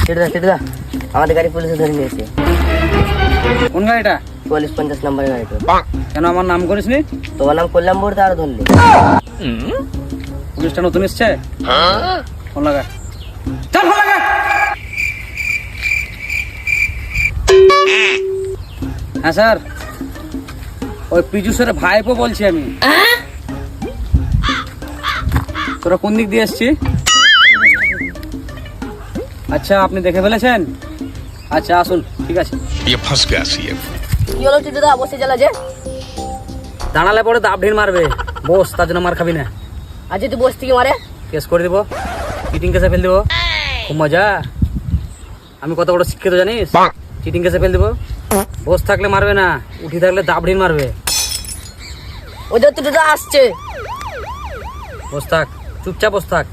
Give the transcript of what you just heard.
সেটা আমাদের গাড়ি পুলিশে ধরে নিয়েছে। কোন গাড়িটা? 44-50 নম্বরের গাড়িটা। কেন আমার নাম করিসনি? তোমার নাম করলাম বলতে আরো ধরলি। পুলিশটা নতুন এসছে, ফোন লাগা। চল ফোন লাগা। হ্যাঁ স্যার, ওই পীযুষের ভাইপো বলছি আমি। তোরা কোন দিক দিয়ে এসছি? আচ্ছা, আপনি দেখে ফেলেছেন? আচ্ছা আসুন, ঠিক আছে। কি হলো টিটুদা, বসে জ্বালা যে? দাঁড়ালে পরে দাব ঢিল মারবে, বস, তার জন্য মার খাবি না। আজ তুই বস থেকে মারে কেস করে দিব, চিটিং কেসে ফেল দিব। খুব মজা, আমি কত বড় শিক্ষিত জানিস? চিটিং কেসে ফেল দিব। বস থাকলে মারবে না, উঠি থাকলে দাব ঢিল মারবে। ওদের টিটুদা আসছে। বস থাক, চুপচাপ বস থাক।